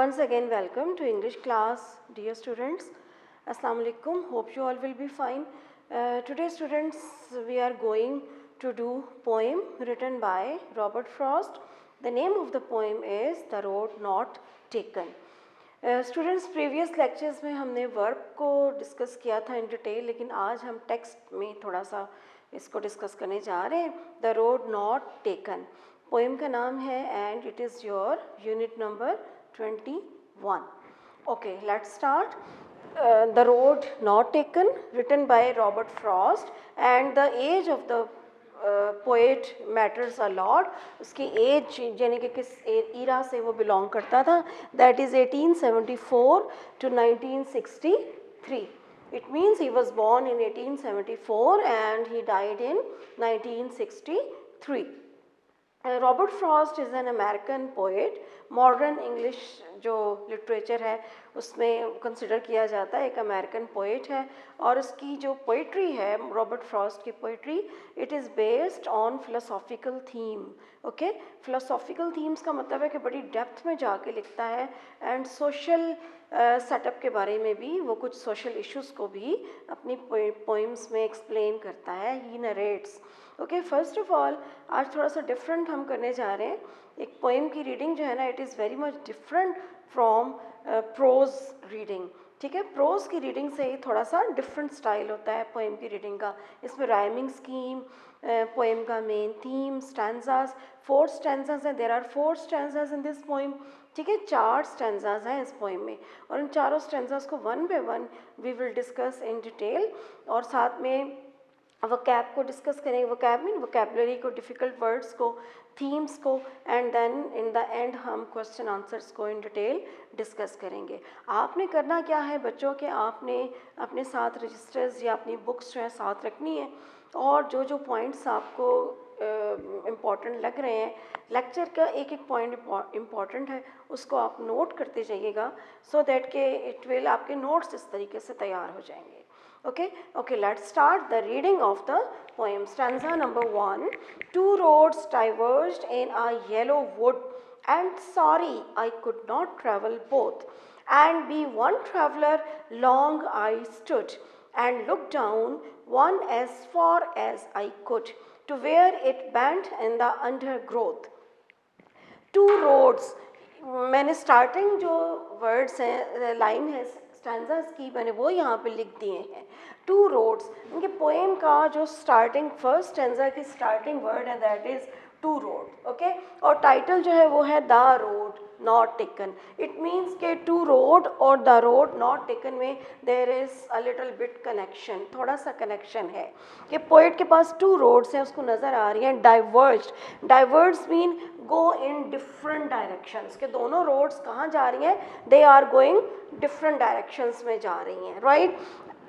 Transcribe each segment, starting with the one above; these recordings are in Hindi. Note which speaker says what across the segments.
Speaker 1: Once again, welcome to English class, dear students. Assalamu alaikum. Hope you all will be fine. Today, students, we are going to do poem written by Robert Frost. The name of the poem is The Road Not Taken. Students previous lectures में हमने वर्ब को डिस्कस किया था इन डिटेल, लेकिन आज हम टेक्स्ट में थोड़ा सा इसको डिस्कस करने जा रहे हैं. The road not taken poem का नाम है and it is your unit number 21. Okay, let's start. The road not taken written by Robert Frost and the age of the poet matters a lot. उसकी एज यानी कि किस ईरा से वो बिलोंग करता था, that is 1874 to 1963. It means he was born in 1874 and he died in 1963. Robert Frost is an American poet. Modern English जो लिटरेचर है उसमें कंसिडर किया जाता है, एक अमेरिकन पोएट है. और उसकी जो पोइट्री है, रॉबर्ट फ्रॉस्ट की poetry, it is based on philosophical theme. Okay, philosophical themes का मतलब है कि बड़ी डेप्थ में जाके लिखता है एंड सोशल सेटअप के बारे में भी वो कुछ सोशल इश्यूज़ को भी अपनी पोइम्स में एक्सप्लेन करता है. He narrates. Okay, first of all आज थोड़ा सा डिफरेंट हम करने जा रहे हैं. एक पोएम की रीडिंग जो है ना, it is very much different from prose reading. ठीक है, प्रोज की रीडिंग से ही थोड़ा सा डिफरेंट स्टाइल होता है पोएम की रीडिंग का. इसमें राइमिंग स्कीम, पोएम का मेन थीम, स्टैंजास, 4 स्टैंजास हैं. There are 4 stanzas in this poem. ठीक है, 4 स्टैंजास हैं इस पोएम में और इन चारों स्टैंजास को one by one we will discuss in detail. और साथ में वोकैब को डिस्कस करेंगे. वोकैब मीन वोकैबलरी को, डिफ़िकल्ट वर्ड्स को, थीम्स को, and then in the end हम क्वेश्चन आंसर्स को इन डिटेल डिस्कस करेंगे. आपने करना क्या है बच्चों के, आपने अपने साथ रजिस्टर्स या अपनी बुक्स जो है साथ रखनी है और जो जो पॉइंट्स आपको इम्पॉर्टेंट लग रहे हैं, लेक्चर का एक एक पॉइंट इम्पॉर्टेंट है, उसको आप नोट करते जाइएगा सो दैट के इट विल, आपके नोट्स इस तरीके से तैयार हो जाएंगे. Okay, let's start the reading of the poem. Stanza number 1. 2 roads diverged in a yellow wood, and sorry I could not travel both. And be one traveler long I stood, and looked down one as far as I could, to where it bent in the undergrowth. 2 roads. मैंने स्टार्टिंग जो वर्ड्स हैं, लाइन है स्टैंजास की, मैंने वो यहाँ पे लिख दिए हैं. 2 रोड्स. इनके पोएम का जो स्टार्टिंग फर्स्ट स्टैंजा की स्टार्टिंग वर्ड है दैट इज़ 2 रोड. ओके, और टाइटल जो है वो है the road not taken. It means के 2 रोड और द रोड नॉट टेकन में there is a little bit connection, थोड़ा सा कनेक्शन है कि पोइट के पास 2 रोड्स हैं, उसको नज़र आ रही हैं diverged. Diverged mean go in different directions, के दोनों रोड्स कहाँ जा रही हैं, they are going different directions में जा रही हैं. Right,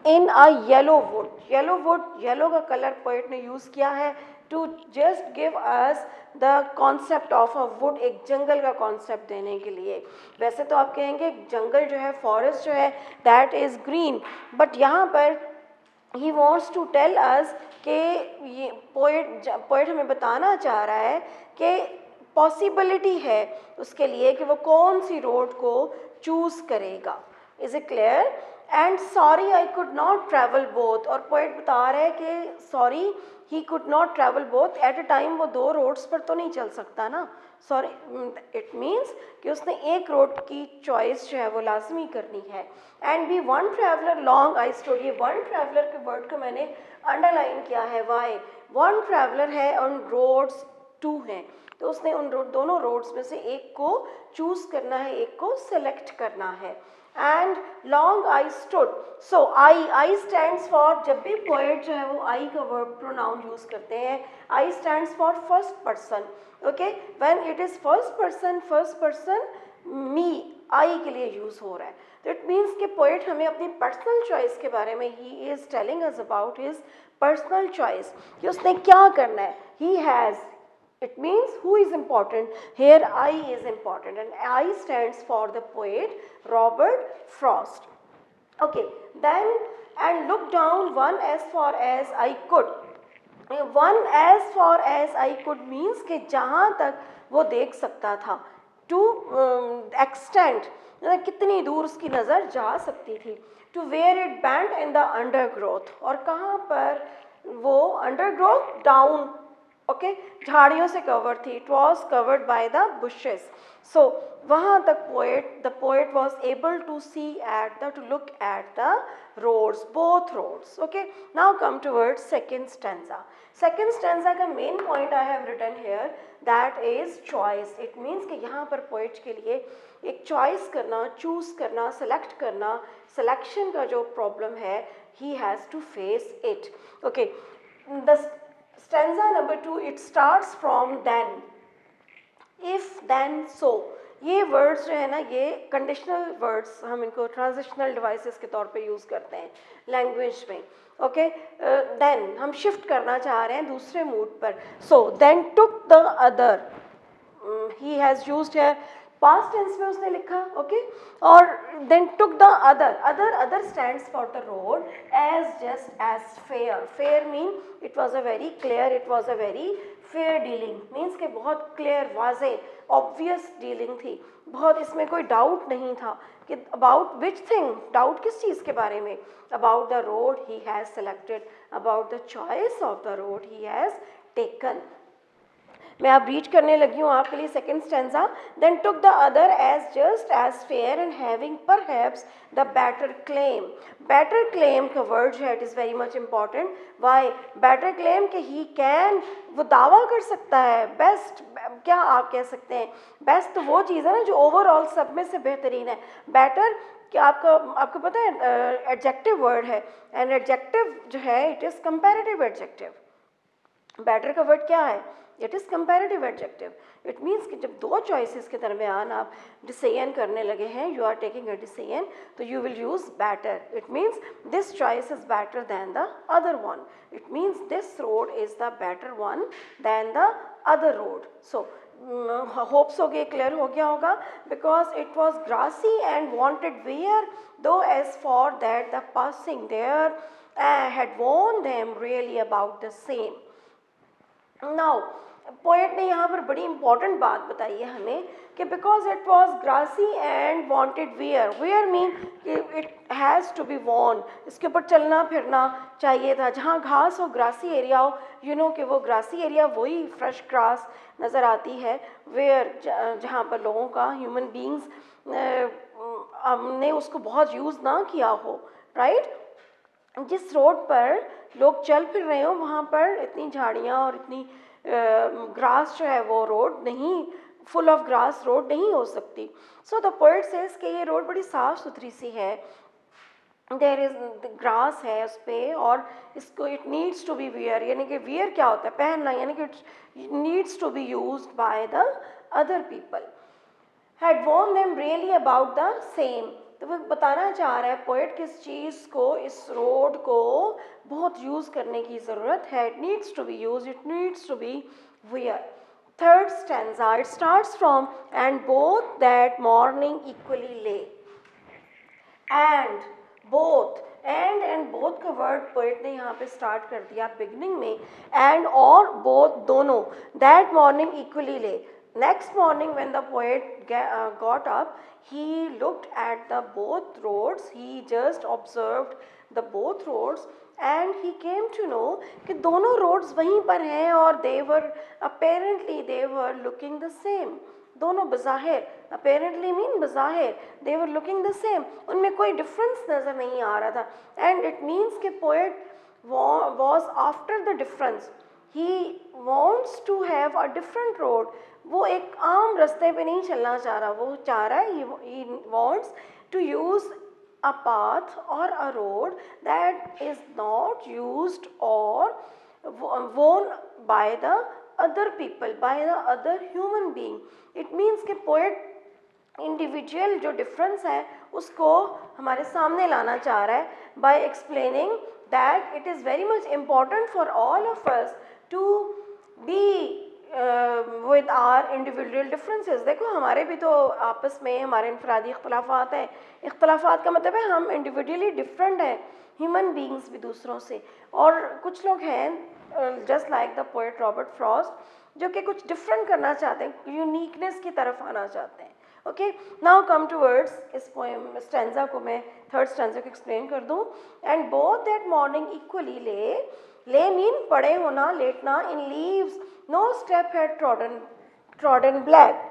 Speaker 1: in a yellow wood. Yellow wood, yellow का कलर पोइट ने यूज़ किया है to just give us the concept of a wood, एक जंगल का कॉन्सेप्ट देने के लिए. वैसे तो आप कहेंगे जंगल जो है, फॉरेस्ट जो है, दैट इज़ ग्रीन, बट यहाँ पर he wants to tell us कि ये पोइट हमें बताना चाह रहा है कि पॉसिबिलिटी है उसके लिए कि वो कौन सी रोड को चूज़ करेगा. Is it clear? And sorry I could not travel both. और पोइट बता रहा है कि sorry he could not travel both. At a time वो 2 रोड्स पर तो नहीं चल सकता ना. सॉरी, इट मीन्स कि उसने एक रोड की चॉइस जो है वो लाजमी करनी है. And be one traveller long I stood. ये वन ट्रैवलर के वर्ड को मैंने अंडरलाइन किया है. वाई? वन ट्रैवलर है और रोड्स 2 हैं, तो उसने उन दोनों रोड्स में से एक को चूज़ करना है, एक को सेलेक्ट करना है. And long I stood. So I stands for, जब भी पोएट जो है वो आई का वर्ड प्रोनाउन यूज़ करते हैं, I stands for first person. Okay, when it is first person me, I के लिए यूज़ हो रहा है. तो इट मीन्स कि पोएट हमें अपनी पर्सनल चॉइस के बारे में, he is telling us about his personal choice, कि उसने क्या करना है. He has, it means who is important here, I is important, and I stands for the poet Robert Frost. Okay, then and look down one as far as I could. One as far as I could means कि जहाँ तक वो देख सकता था. To extent, मतलब कितनी दूर उसकी नज़र जा सकती थी। To where it bent in the undergrowth, और कहाँ पर वो अंडरग्रोथ, डाउन, ओके, झाड़ियों से कवर थी। It was covered by the bushes. So वहाँ तक the poet was able to see at the, to look at the roads, both roads. Okay, now come towards second stanza. Second stanza का main point I have written here, that is choice. It means कि यहाँ पर पोएट के लिए एक चॉइस करना, चूज करना, सेलेक्ट करना, सिलेक्शन का जो प्रॉब्लम है, he has to face it. Okay, the stanza number 2, it starts from then, if then so. ये वर्ड्स जो है ना, ये कंडीशनल वर्ड्स, हम इनको ट्रांजिशनल डिवाइसेस के तौर पे यूज़ करते हैं लैंग्वेज में। ओके, देन हम शिफ्ट करना चाह रहे हैं दूसरे मूड पर। So then took the other, he has used है, पास्ट टेंस में उसने लिखा। ओके, और then took the other, other stands for the road as just as fair. Fair mean it was a very clear, it was a very fair dealing, means के बहुत क्लियर, वाजे, ऑब्वियस डीलिंग थी, बहुत इसमें कोई डाउट नहीं था कि अबाउट विच थिंग, डाउट किस चीज़ के बारे में, about the road he has selected, about the choice of the road he has taken. मैं अब रीड करने लगी हूँ आपके लिए second stanza. Then took the other as just as fair and having perhaps the better claim. Better claim का वर्ड जो है, it is very much important. Why better claim? कि ही कैन, वो दावा कर सकता है, बेस्ट, क्या आप कह सकते हैं, बेस्ट तो वो चीज़ है ना जो ओवरऑल सब में से बेहतरीन है। बेटर कि आपको पता है एडजेक्टिव वर्ड है, एंड एडजेक्टिव जो है it is comparative adjective. Better का वर्ड क्या है? It is comparative adjective. It means कि जब दो चॉइसेस के दरमियान आप डिसीजन करने लगे हैं, you are taking a decision, तो you will use better. It means this choice is better than the other one. It means this road is the better one than the other road. So hopes हो गए, क्लियर हो गया होगा। Because it was grassy and wanted wear, though as for that the passing there had warned them really about the same. Now poet ने यहाँ पर बड़ी इंपॉर्टेंट बात बताई है हमें कि because it was grassy and wanted wear, wear mean it has to be worn, इसके ऊपर चलना फिरना चाहिए था। जहाँ घास हो, ग्रासी एरिया हो, यू नो कि वो ग्रासी एरिया वही फ्रेश ग्रास नज़र आती है, वेयर जहाँ पर लोगों का, ह्यूमन बींग्स हमने उसको बहुत यूज़ ना किया हो, राइट। जिस रोड पर लोग चल फिर रहे हो वहाँ पर इतनी झाड़ियाँ और इतनी ग्रास जो है, वो रोड नहीं, फुल ऑफ ग्रास रोड नहीं हो सकती। सो द पोएट सेज कि ये रोड बड़ी साफ़ सुथरी सी है, देयर इज ग्रास है उस पर, और इसको it needs to be wear, यानी कि वियर क्या होता है, पहनना, यानी कि it needs to be used by the other people. Had worn them really about the same. तो वो बताना चाह रहा है पोएट किस चीज़ को, इस रोड को बहुत यूज़ करने की ज़रूरत है। It needs to be use, it needs to be wear. Third stanza, it starts from and both that morning equally lay. And both, and both का वर्ड पोएट ने यहाँ पे स्टार्ट कर दिया बिगनिंग में, एंड और बोथ दोनों, दैट मॉर्निंग इक्वली ले। Next morning when the poet got up, he looked at the both roads, he just observed the both roads and he came to know कि दोनों roads वहीं पर हैं और they were apparently they were looking the same। दोनों बज़ाहिर, apparently mean बज़ाहिर, they were looking the same, उनमें कोई difference नज़र नहीं आ रहा था। And it means कि poet was after the difference, he wants to have a different road। वो एक आम रास्ते पे नहीं चलना चाह रहा, वो चाह रहा है, he wants to use a path or a road that is not used or worn by the other people, by the other human being। It means कि poet इंडिविजुअल जो डिफरेंस है उसको हमारे सामने लाना चाह रहा है, by explaining that it is very much important for all of us to be with our individual differences. देखो हमारे भी तो आपस में हमारे इनफरादी इख्तलाफात हैं, इख्तलाफात का मतलब है हम इंडिविजुअली डिफरेंट हैं, ह्यूमन बींग्स भी दूसरों से। और कुछ लोग हैं just like the poet Robert Frost, जो कि कुछ डिफरेंट करना चाहते हैं, यूनिकनेस की तरफ आना चाहते हैं। ओके, नाउ कम टूवर्ड्स इस पोएम स्टैंजा को मैं थर्ड स्टैंजा को एक्सप्लेन कर दूं. And both that morning equally lay mean पड़े होना, लेटना, in leaves no step had trodden black.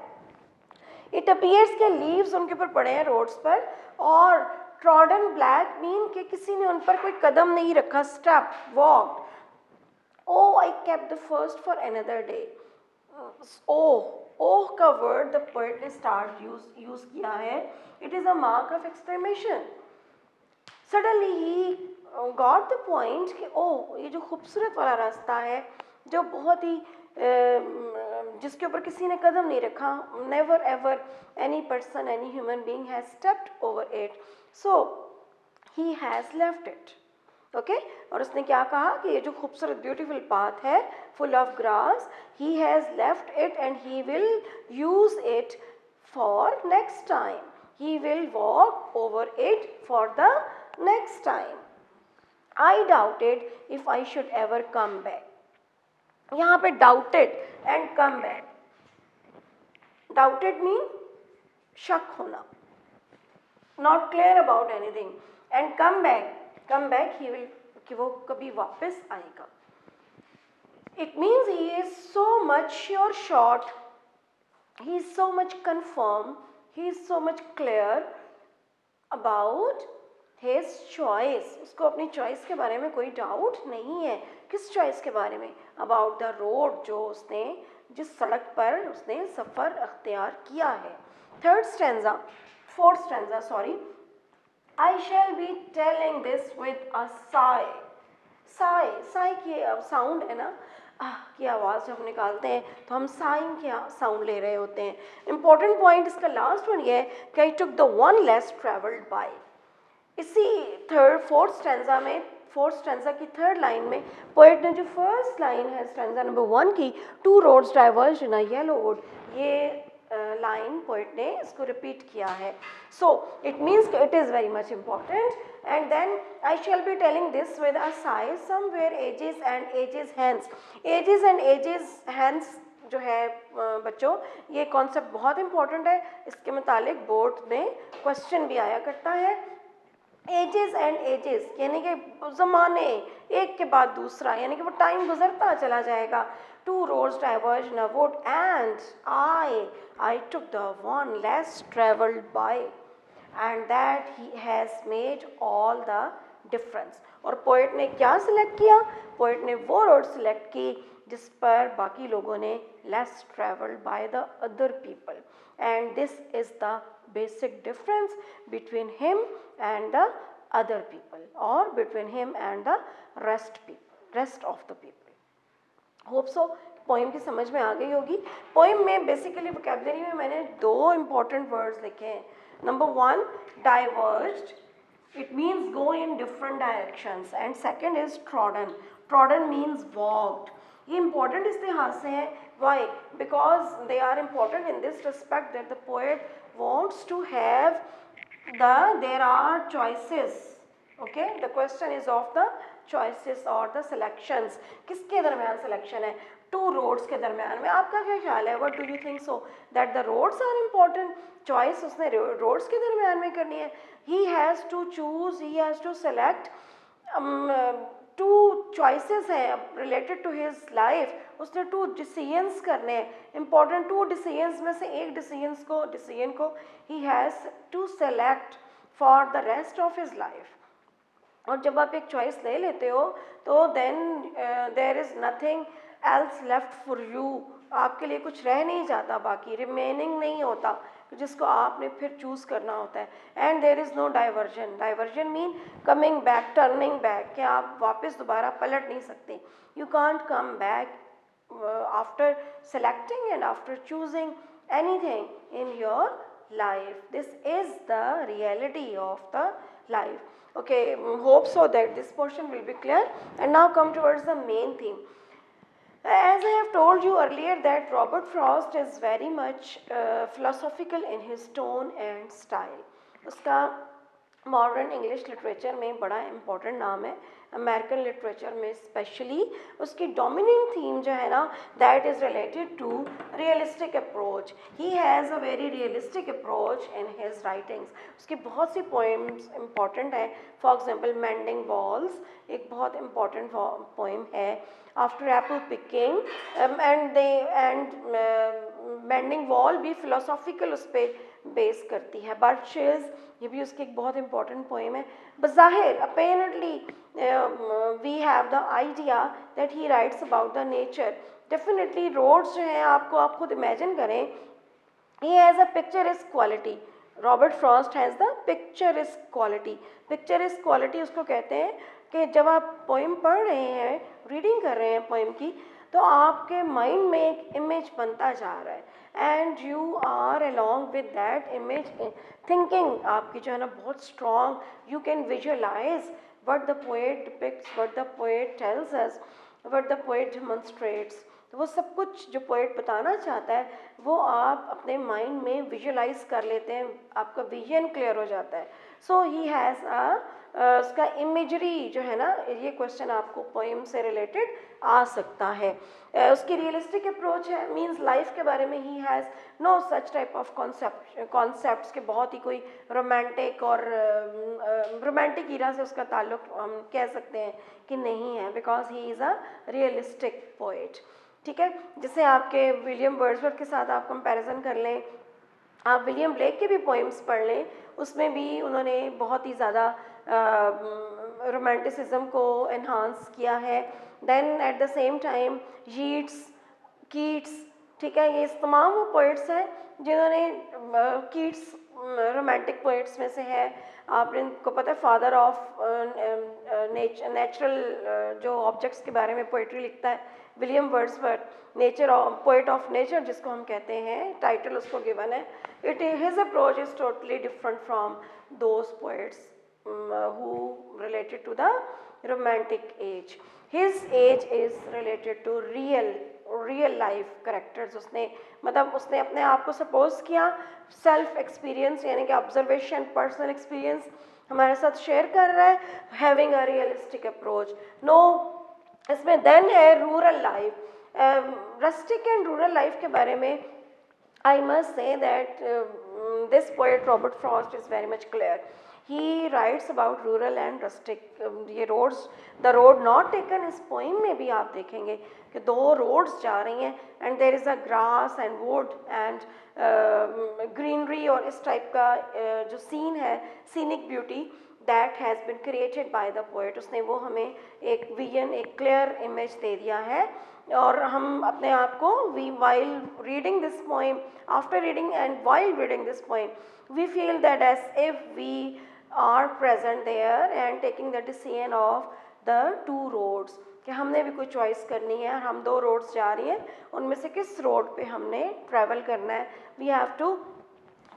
Speaker 1: It appears के लीव्स उनके ऊपर पड़े हैं रोड्स पर, और ट्रॉडन ब्लैक मीन कि किसी ने उन पर कोई कदम नहीं रखा, step, walk. Oh, I kept the first for another day. Oh का word the poet ने start use किया है. It is a mark of exclamation. Suddenly he got the point कि ये जो खूबसूरत वाला रास्ता है, जो बहुत ही जिसके ऊपर किसी ने कदम नहीं रखा, never ever any person, any human being has stepped over it. So he has left it. Okay और उसने क्या कहा कि ये जो खूबसूरत ब्यूटीफुल पाथ है full of grass, he has left it and he will use it for next time. He will walk over it for the next time. I doubted if I should ever come back. यहाँ पे doubted and come back. Doubted mean शक होना, not clear about anything, and come back he will कि वो कभी वापस आएगा. It means he is so much sure short, he is so much confirm, he is so much clear about his choice. उसको अपनी चॉइस के बारे में कोई डाउट नहीं है. किस चॉइस के बारे में? अबाउट द रोड, जो उसने जिस सड़क पर उसने सफ़र अख्तियार किया है. Fourth stanza sorry. I shall be telling this with a sigh. Sigh की साउंड है ना, की आवाज़ जब हम निकालते हैं तो हम साइंग की साउंड ले रहे होते हैं. इंपॉर्टेंट पॉइंट इसका लास्ट वन ये है कि I took the one less travelled by. इसी फोर्थ स्टैंजा की थर्ड लाइन में पोएट ने जो फर्स्ट लाइन है स्टैंजा नंबर 1 की, 2 roads diverged in a yellow wood, ये लाइन पोएट ने इसको रिपीट किया है. So it means it is very much important. And then I shall be telling this with a sigh, somewhere ages and ages hence. Ages and ages hence जो है बच्चों, ये कॉन्सेप्ट बहुत इंपॉर्टेंट है. इसके मुतालिक बोर्ड में क्वेश्चन भी आया करता है. एजेस एंड एजेस यानी कि ज़माने, एक के बाद दूसरा, यानी कि वो टाइम गुजरता चला जाएगा. 2 roads diverged in a wood and I took the one less travelled by, and that he has made all the difference. और पोएट ने क्या सिलेक्ट किया? पोएट ने वो रोड सिलेक्ट की जिस पर बाकी लोगों ने less travelled by the other people, and this is the basic difference between him and the other people, or between him and the rest of the people. Hope so poem की समझ में आ गई होगी. पोइम में बेसिकली वोकैबुलरी में मैंने 2 इंपॉर्टेंट वर्ड्स लिखे हैं. Number 1 diverged, it means go in different directions, and second is trodden means walked. ये इंपॉर्टेंट इस लिहाज से हैं. Why? Because they are important in this respect that the poet wants to have there are choices. Okay, the question is of the choices or the selections. किसके दरमियान selection है? 2 roads के दरमियान में. आपका क्या ख्याल है? What do you think so that the roads are important? Choice उसने roads के दरमियान में करनी है. He has to choose, he has to select. 2 choices हैं related to his life. उसने 2 decisions करने हैं. Important 2 decisions में से एक decision को he has to select for the rest of his life. और जब आप एक चॉइस ले लेते हो तो then there is nothing else left for you. आपके लिए कुछ रह नहीं जाता, बाकी रिमेनिंग नहीं होता जिसको आपने फिर चूज़ करना होता है. And there is no diversion mean coming back, turning back, कि आप वापस दोबारा पलट नहीं सकते. You can't come back after selecting and after choosing anything in your life. This is the reality of the life. Okay, hope so that this portion will be clear. And now come towards the main theme. As I have told you earlier that Robert Frost is very much philosophical in his tone and style. उसका मॉडर्न इंग्लिश लिटरेचर में बड़ा इम्पोर्टेंट नाम है, अमेरिकन लिटरेचर में स्पेशली। उसकी डोमिनेंट थीम जो है ना, that is related to realistic approach. He has a very realistic approach in his writings. उसकी बहुत सी पोएम्स इम्पॉर्टेंट है। फॉर एग्जांपल मेंडिंग वॉल्स एक बहुत इम्पॉर्टेंट पोएम है। After apple picking and mending wall भी फिलोसॉफिकल उस पर बेस करती है। बर्चेस ये भी उसकी एक बहुत इंपॉर्टेंट पोएम है। बज़ाहिर apparently we have the idea that he writes about the nature. Definitely roads जो हैं आपको आप खुद इमेजिन करें, he has a picturesque quality. Robert Frost has the picturesque quality. Picturesque quality उसको कहते हैं कि जब आप पोएम पढ़ रहे हैं, रीडिंग कर रहे हैं पोएम की, तो आपके माइंड में एक इमेज बनता जा रहा है and you are along with that image thinking आपकी जो है ना बहुत strong. You can visualise what the poet depicts, what the poet tells us, what the poet demonstrates। तो वो सब कुछ जो पोएट बताना चाहता है वो आप अपने माइंड में विजुअलाइज कर लेते हैं, आपका विजन क्लियर हो जाता है। सो ही हैज़ उसका इमेजरी जो है ना, ये क्वेश्चन आपको पोएम से रिलेटेड आ सकता है। उसकी रियलिस्टिक अप्रोच है, मींस लाइफ के बारे में he has no such type of concepts के बहुत ही कोई रोमांटिक और रोमांटिक ईरा से उसका ताल्लुक हम कह सकते हैं कि नहीं है, because he is a realistic poet. ठीक है, जैसे आपके विलियम वर्ड्सवर्थ के साथ आप कंपैरिजन कर लें, आप विलियम ब्लेक के भी पोइम्स पढ़ लें, उसमें भी उन्होंने बहुत ही ज़्यादा रोमांटिसिज्म को एनहांस किया है। Then at the same time Yeats, Keats, ठीक है, ये तमाम वो पोइट्स हैं जिन्होंने कीट्स रोमांटिक पोइट्स में से है। आपको पता है फादर ऑफ नेचुरल जो ऑब्जेक्ट्स के बारे में पोइट्री लिखता है William Wordsworth, nature poet of nature जिसको हम कहते हैं, टाइटल उसको गिवन है। It his approach is totally different from those poets who related to the romantic age. His age is related to real life characters। उसने मतलब उसने अपने आप को सपोज किया, सेल्फ एक्सपीरियंस यानी कि ऑब्जर्वेशन, पर्सनल एक्सपीरियंस हमारे साथ शेयर कर रहा है, having a realistic approach. No, इसमें देन है rural life. Rustic and rural life के बारे में I must say that this poet Robert Frost is very much clear. He writes about rural and rustic ये roads, the road not taken इस poem में भी आप देखेंगे कि दो roads जा रही हैं and there is a grass and wood and greenery और इस type का जो scene है, scenic beauty that has been created by the poet। उसने वो हमें एक vision, एक clear image दे दिया है और हम अपने आप को while reading this poem, after reading and while reading this poem, we feel that as if we are present there and taking the decision of the two roads कि हमने भी कोई चॉइस करनी है और हम दो रोड्स जा रही हैं, उनमें से किस रोड पे हमने ट्रैवल करना है। We have to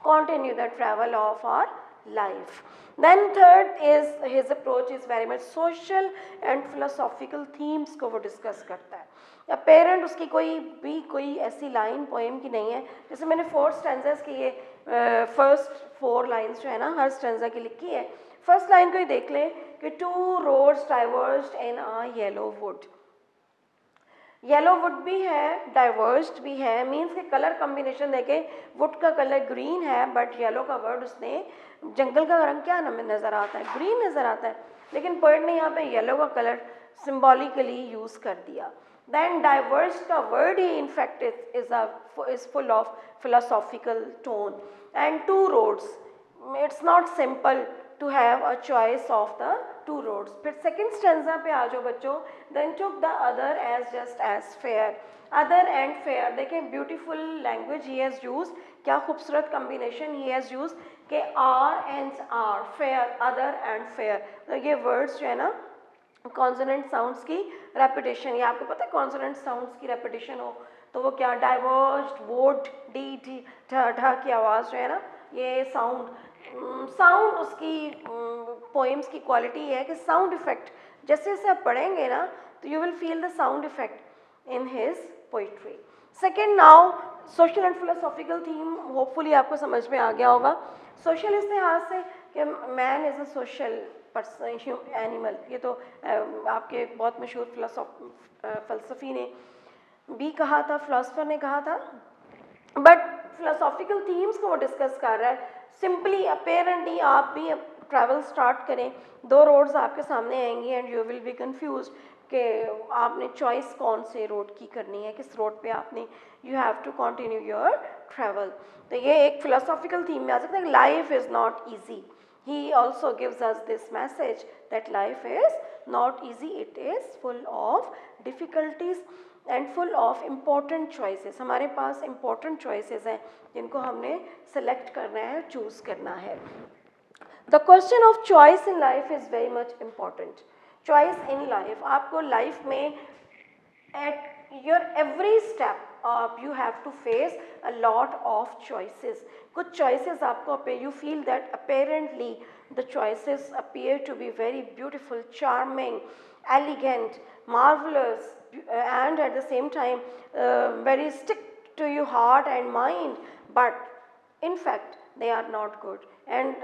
Speaker 1: continue the travel of our life. Then third is his approach is very much social and philosophical themes को वो डिस्कस करता है। अपेरेंट उसकी कोई ऐसी लाइन पोएम की नहीं है, जैसे मैंने 4 स्टैंजास की ये फर्स्ट 4 लाइन्स जो है ना हर स्टैंजा की लिखी है। फर्स्ट लाइन को ही देख लें कि 2 roads diverged in a yellow wood। Yellow would भी है, डाइवर्स्ड भी है, मीन्स के कलर कॉम्बिनेशन देखें, वुड का कलर ग्रीन है बट येलो का वर्ड उसने, जंगल का रंग क्या नज़र आता है, ग्रीन नज़र आता है, लेकिन पोएट ने यहाँ पे येलो का कलर सिम्बॉलिकली यूज़ कर दिया। देन डाइवर्स्ड का word he in fact is full of philosophical tone. And 2 roads, it's not simple to have a choice of the 2 roads। फिर सेकेंड स्टेंजा पे आ जाओ बच्चों। then took the other as just as fair। other and fair देखें, beautiful language he has use, क्या खूबसूरत कम्बिनेशन ही हैज़ यूज के R and R, fair, other and fair. तो ये वर्ड्स जो है ना कॉन्सोनेंट साउंड्स की रेपिटेशन, ये आपको पता है कॉन्सोनेंट साउंड्स की रेपिटेशन हो तो वो क्या, डाइवर्स्ड, वुड, डी टी ढ की आवाज़ जो है ना, ये साउंड उसकी पोएम्स की क्वालिटी है कि साउंड इफेक्ट जैसे जैसे आप पढ़ेंगे ना तो you will feel the sound effect in his poetry. Second, now social and philosophical theme hopefully आपको समझ में आ गया होगा। सोशल इस लिहाज से कि man is a social person animal, ये तो आपके बहुत मशहूर फ़लसफ़ी ने भी कहा था, फ़िलासफ़र ने कहा था, बट फिलोसॉफिकल थीम्स को वो डिस्कस कर रहा है। सिंपली अपेरेंटली आप भी ट्रैवल स्टार्ट करें, दो रोड्स आपके सामने आएंगी and you will be confuse कि आपने चॉइस कौन से रोड की करनी है, किस रोड पे आपने you have to continue your travel. तो ये एक फिलोसॉफिकल थीम में आ सकता है, life is not easy. He also gives us this message that life is not easy, it is full of difficulties and full of important choices. हमारे पास इम्पॉर्टेंट चॉइसेस हैं जिनको हमने सेलेक्ट करना है, चूज़ करना है। The question of choice in life is very much important. Choice in life, आपको लाइफ में at your every step you have to face a lot of choices. कुछ choices आपको you feel that apparently the choices appear to be very beautiful, charming, elegant, marvelous, and at the same time very stick to your heart and mind, but in fact they are not good. And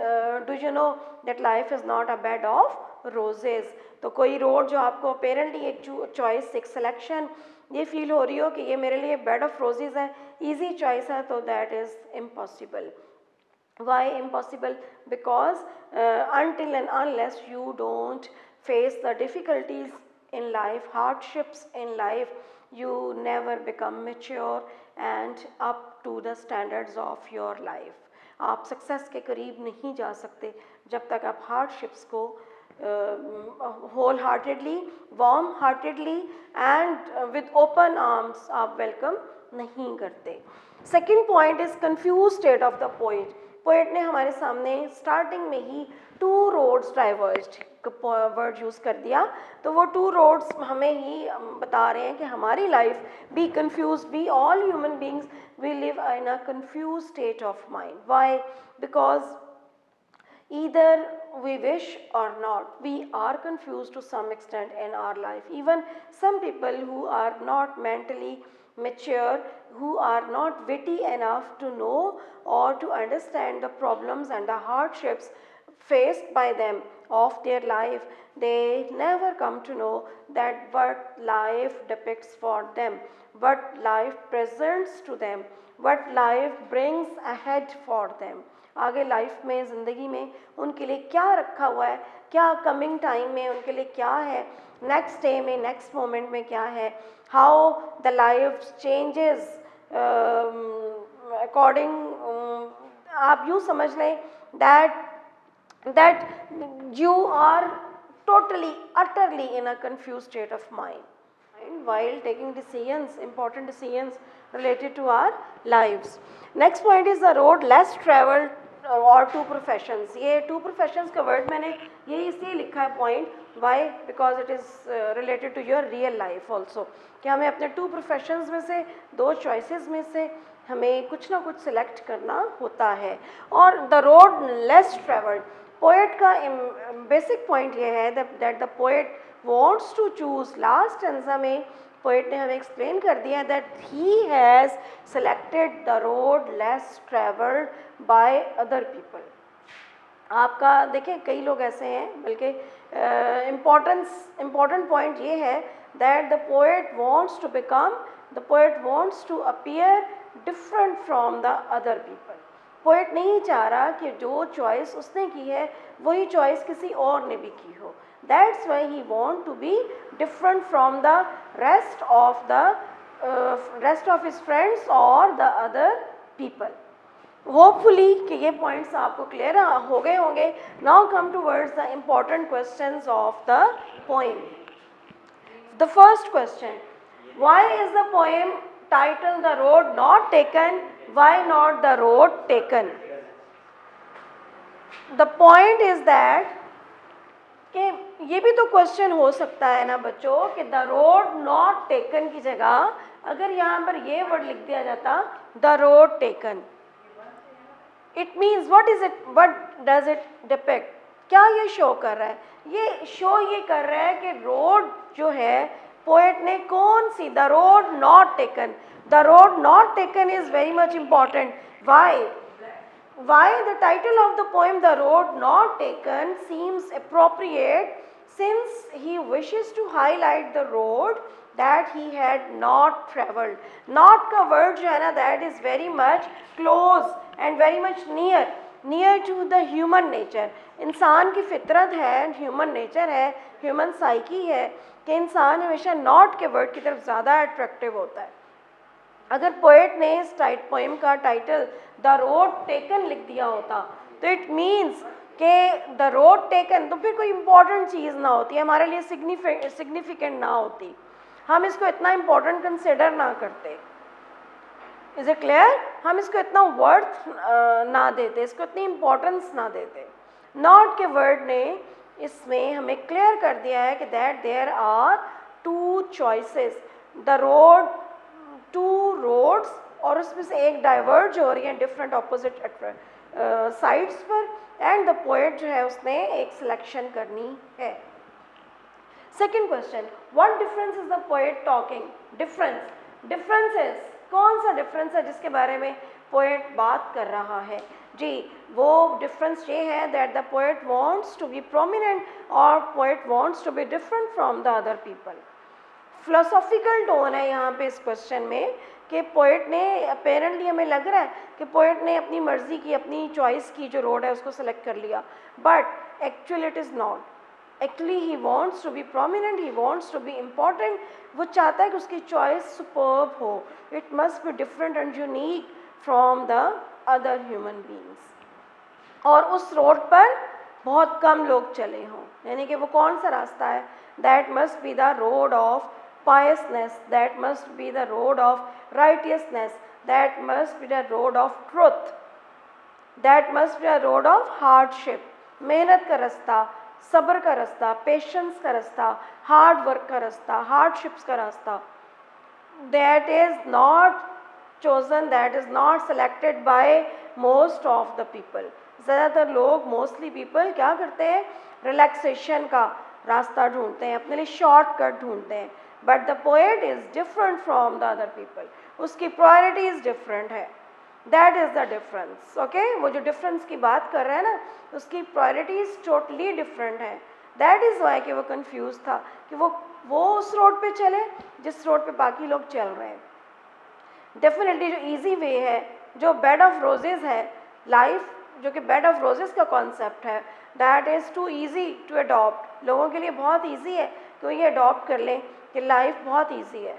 Speaker 1: do you know that life is not a bed of roses? तो कोई रोड जो आपको अपेरेंटली एक चॉइस, एक सिलेक्शन ये फील हो रही हो कि ये मेरे लिए बेड ऑफ रोजेज है, ईजी चॉइस है, तो that is impossible. Why impossible? Because until and unless you don't face the difficulties in life, hardships in life, you never become mature and up to the standards of your life. आप सक्सेस के करीब नहीं जा सकते जब तक आप हार्डशिप्स को whole heartedly, warm heartedly and with open arms आप वेलकम नहीं करते। Second point is confuse state of the poet. Poet ने हमारे सामने स्टार्टिंग में ही two roads diverged word use कर दिया, तो वो टू रोड्स हमें ही बता रहे हैं कि हमारी life be confuse, be all human beings we live in a confuse state of mind. Why? Because either we wish or not, we are confused to some extent in our life. Even some people who are not mentally mature, who are not witty enough to know or to understand the problems and the hardships faced by them of their life, they never come to know that what life depicts for them, what life presents to them, what life brings ahead for them. आगे लाइफ में, ज़िंदगी में उनके लिए क्या रखा हुआ है, क्या कमिंग टाइम में उनके लिए क्या है, नेक्स्ट डे में, नेक्स्ट मोमेंट में क्या है, how the life changes according, आप यूँ समझ लें that you are totally, utterly in a confused state of mind while taking decisions, important decisions related to our lives. Next point is the road less traveled or two professions. ये two professions का word मैंने ये इसलिए लिखा है point, why? Because it is related to your real life also, कि हमें अपने two professions में से, दो choices में से हमें कुछ ना कुछ select करना होता है। और the road less traveled, poet का बेसिक पॉइंट ये है that the poet wants to choose, last stanza में पोएट ने हमें एक्सप्लेन कर दिया that he has selected the road less travelled by other people. आपका देखिए कई लोग ऐसे हैं, बल्कि इम्पॉर्टेंट पॉइंट ये है that the poet wants to become, the poet wants to appear different from the other people. Poet नहीं चाह रहा कि जो चॉइस उसने की है वही चॉइस किसी और ने भी की हो। That's why he want to be different from the rest of his friends और द अदर पीपल। होपफुली कि ये पॉइंट्स आपको क्लियर हो गए होंगे। Now come towards the important questions of the poem. The first question, why is the poem title the road not taken? Why not the road taken? The point is that कि ये भी तो क्वेश्चन हो सकता है ना बच्चों कि द रोड नॉट टेकन की जगह अगर यहाँ पर ये वर्ड लिख दिया जाता the road taken, it means what is it, what does it depict? क्या ये शो कर रहा है? ये शो ये कर रहा है कि रोड जो है पोएट ने कौन सी, the road not taken, the road not taken is very much important. Why the title of the poem The Road Not Taken seems appropriate, since he wishes to highlight the road that he had not travelled. Not का word जो है ना, that is very much close and very much near to the human nature. इंसान की फितरत है, human nature है, human psyche है कि इंसान हमेशा not के word की तरफ ज़्यादा attractive होता है. अगर पोएट ने इस पोएम का टाइटल द रोड टेकन लिख दिया होता तो इट मीन्स कि द रोड टेकन तो फिर कोई इम्पॉर्टेंट चीज़ ना होती, हमारे लिए सिग्निफिकेंट ना होती, हम इसको इतना इम्पॉर्टेंट कंसिडर ना करते. Is it clear? हम इसको इतना वर्थ ना देते, इसको इतनी इम्पोर्टेंस ना देते. नॉट के वर्ड ने इसमें हमें क्लियर कर दिया है कि that there are two choices, the road, two roads, और उसमें से एक डाइवर्ज हो रही है डिफरेंट ऑपोजिट साइड्स पर, एंड द पोएट जो है उसने एक सिलेक्शन करनी है. Second question, what difference is the poet talking? Differences, कौन सा डिफरेंस है जिसके बारे में पोएट बात कर रहा है? जी, वो डिफरेंस ये है that the poet wants to be prominent और poet wants to be different from the other people. Philosophical tone है यहाँ पे इस क्वेश्चन में कि पोएट ने, अपेरेंटली हमें लग रहा है कि पोएट ने अपनी मर्जी की, अपनी चॉइस की जो रोड है उसको सेलेक्ट कर लिया, but actually it is not. Actually he wants to be prominent, he wants to be important. वो चाहता है कि उसकी चॉइस सुपर्ब हो, it must be different and unique from the other human beings. और उस रोड पर बहुत कम लोग चले हों, यानी कि वो कौन सा रास्ता है? That must be the road of piousness, that must be the road of righteousness, that must be the road of truth, that must be the road of hardship. मेहनत का रास्ता, सब्र का रास्ता, पेशेंस का रास्ता, हार्ड वर्क का रास्ता, हार्डशिप्स का रास्ता. That is not chosen, that is not selected by most of the people. ज़्यादातर लोग, मोस्टली पीपल क्या करते हैं? रिलैक्सेशन का रास्ता ढूंढते हैं, अपने लिए शॉर्टकट ढूंढते हैं. But the poet is different from the other people, उसकी प्रायोरिटीज़ डिफरेंट है. That is the difference. Okay, वो जो डिफरेंस की बात कर रहे हैं ना, उसकी प्रायोरिटीज़ टोटली डिफरेंट है. दैट इज़ वाई कि वो कंफ्यूज था कि वो उस रोड पे चले जिस रोड पे बाकी लोग चल रहे हैं. डेफिनेटली जो ईजी वे है, जो बेड ऑफ रोजेज़ है, लाइफ जो कि बेड ऑफ रोजेज़ का कॉन्सेप्ट है, that is too easy to adopt. लोगों के लिए बहुत ईजी है तो ये अडॉप्ट कर लें कि लाइफ बहुत इजी है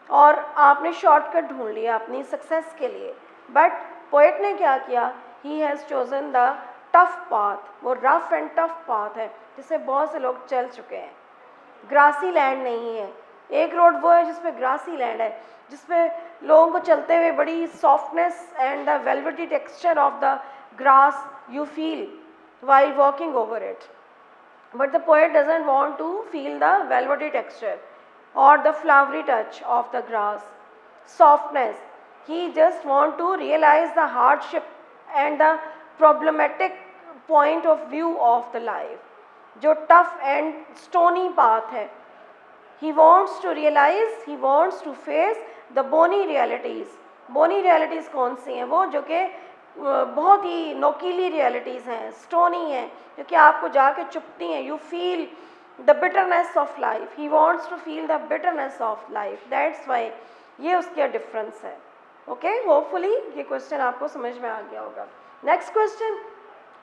Speaker 1: और आपने शॉर्टकट ढूंढ लिया अपनी सक्सेस के लिए. बट पोएट ने क्या किया? He has chosen the tough path. वो रफ एंड टफ पाथ है जिससे बहुत से लोग चल चुके हैं. ग्रासी लैंड नहीं है. एक रोड वो है जिसपे ग्रासी लैंड है, जिसपे लोगों को चलते हुए बड़ी softness and the velvety texture of the grass you feel while walking over it. But the poet doesn't want to feel the velvety texture or the flowery touch of the grass, softness. He just want to realize the hardship and the problematic point of view of the life. जो tough and stony path है, he wants to realize, he wants to face the bony realities. bony realities कौन सी हैं? वो जो कि बहुत ही नोकीली रियलिटीज़ हैं, स्टोनी हैं, जो कि आपको जाके चुपती हैं. You feel the bitterness of life. He wants to feel the bitterness of life. That's why ये उसका डिफरेंस है. ओके, होपफुली ये क्वेश्चन आपको समझ में आ गया होगा. Next question,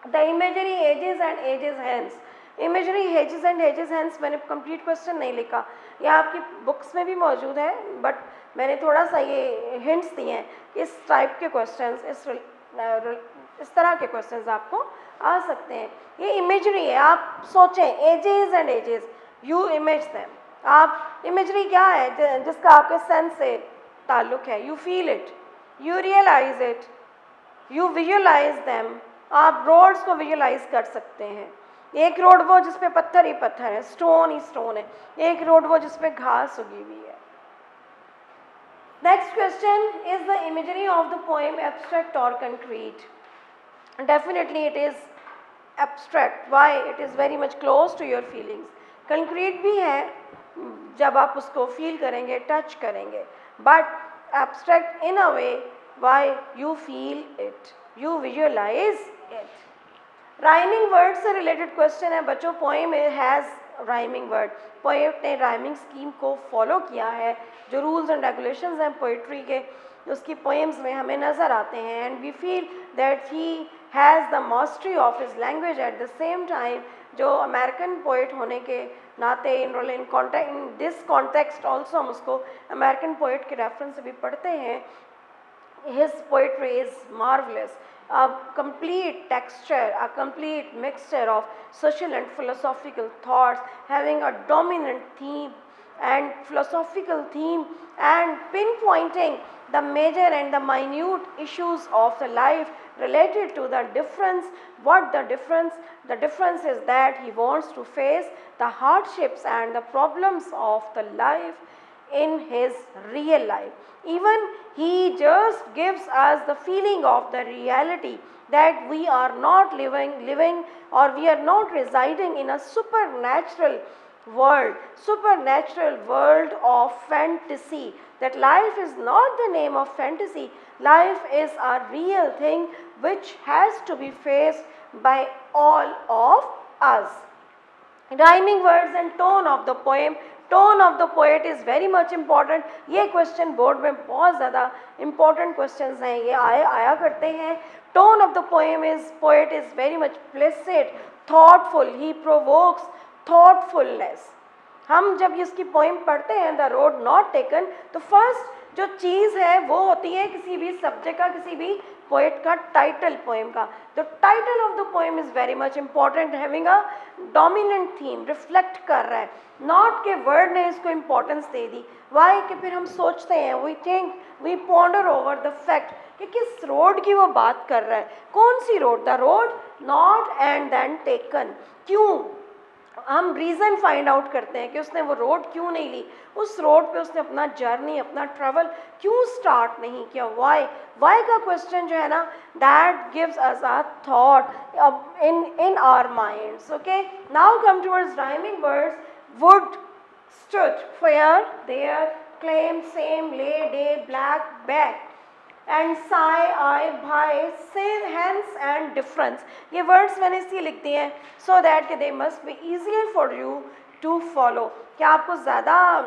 Speaker 1: the imagery ages and ages hence. Imagery ages and ages hence मैंने कंप्लीट क्वेश्चन नहीं लिखा, यह आपकी बुक्स में भी मौजूद है, बट मैंने थोड़ा सा ये हिंट्स दिए हैं. इस टाइप के क्वेश्चन, इस तरह के क्वेश्चंस आपको आ सकते हैं. ये इमेजरी है, आप सोचें ages and ages, you image them. आप इमेजरी क्या है? जिसका आपके सेंस से ताल्लुक है. You feel it, you realise it, you visualise them. आप रोड्स को विजुअलाइज कर सकते हैं. एक रोड वो जिस पे पत्थर ही पत्थर है, स्टोन ही स्टोन है. एक रोड वो जिस पे घास उगी हुई है. Next question, is the imagery of the poem abstract or concrete? Definitely it is abstract. Why? It is very much close to your feelings. Concrete भी है, जब आप उसको फील करेंगे, टच करेंगे, but abstract in a way why you feel it, you visualise it. Rhyming word से रिलेटेड क्वेश्चन है बच्चों। Poem has rhyming word, poet ने राइमिंग स्कीम को फॉलो किया है। जो रूल्स एंड रेगुलेशंस हैं पोइट्री के, उसकी पोएम्स में हमें नज़र आते हैं, and we feel that he has the mastery of his language at the same time. जो अमेरिकन पोइट होने के नाते इन दिस कॉन्टेक्स्ट ऑल्सो हम उसको अमेरिकन पोइट के रेफरेंस से भी पढ़ते हैं। His poetry is marvelous, a complete texture, a complete mixture of social and philosophical thoughts, having a dominant theme and philosophical theme, and pinpointing the major and the minute issues of the life related to the difference. What the difference? The difference is that he wants to face the hardships and the problems of the life in his real life. Even he just gives us the feeling of the reality that we are not living or we are not residing in a supernatural world of fantasy. That life is not the name of fantasy. Life is a real thing which has to be faced by all of us. Rhyming words and tone of the poem. Tone of the poet is very much important. ये क्वेश्चन बोर्ड में बहुत ज़्यादा इम्पॉर्टेंट क्वेश्चंस हैं, ये आया करते हैं। Tone of the poet is very much Placid, thoughtful, he provokes thoughtfulness. हम जब इसकी पोएम पढ़ते हैं द रोड नॉट टेकन, तो फर्स्ट जो चीज़ है वो होती है किसी भी सब्जेक्ट का, किसी भी पोएट का टाइटल पोएम का। The title of the poem is very much important, having a dominant theme, reflect कर रहा है, नॉट के वर्ड ने इसको इम्पोर्टेंस दे दी। वाई कि फिर हम सोचते हैं, we think, we ponder over the fact कि किस रोड की वो बात कर रहा है, कौन सी road, the road not and then taken. क्यों हम रीज़न फाइंड आउट करते हैं कि उसने वो रोड क्यों नहीं ली, उस रोड पे उसने अपना जर्नी, अपना ट्रैवल क्यों स्टार्ट नहीं किया। वाई का क्वेश्चन जो है ना, that gives us a thought in our minds. Okay, now come towards rhyming words. वुड, stood, where, there, claim, same, lay, day, black, back, and sigh, I, by, say, hence and difference। ये वर्ड्स मैंने इसलिए लिख दिए हैं सो दैट कि they must be easier for you to follow. क्या आपको ज़्यादा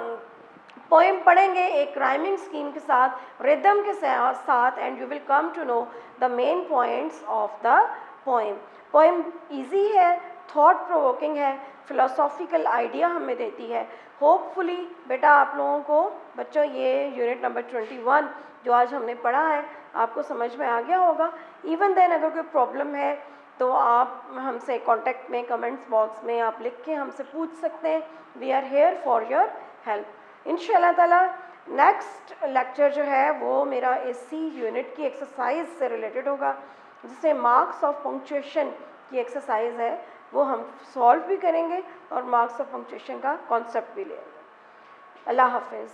Speaker 1: पोएम पढ़ेंगे एक राइमिंग स्कीम के साथ, रिदम के साथ, and you will come to know the main points of the poem. Poem easy है, थॉट प्रोवोकिंग है, फिलोसॉफिकल आइडिया हमें देती है। होपफुली बेटा आप लोगों को बच्चों ये यूनिट नंबर 21 जो आज हमने पढ़ा है आपको समझ में आ गया होगा। इवन देन अगर कोई प्रॉब्लम है तो आप हमसे कॉन्टेक्ट में, कमेंट्स बॉक्स में आप लिख के हमसे पूछ सकते हैं। We are here for your help. इंशाल्लाह ताला नेक्स्ट लेक्चर जो है वो मेरा इसी यूनिट की एक्सरसाइज से रिलेटेड होगा, जिससे मार्क्स ऑफ पंक्चुएशन की एक्सरसाइज है वो हम सॉल्व भी करेंगे और मार्क्स ऑफ पंक्चुएशन का कॉन्सेप्ट भी लेंगे। अल्लाह हाफिज़।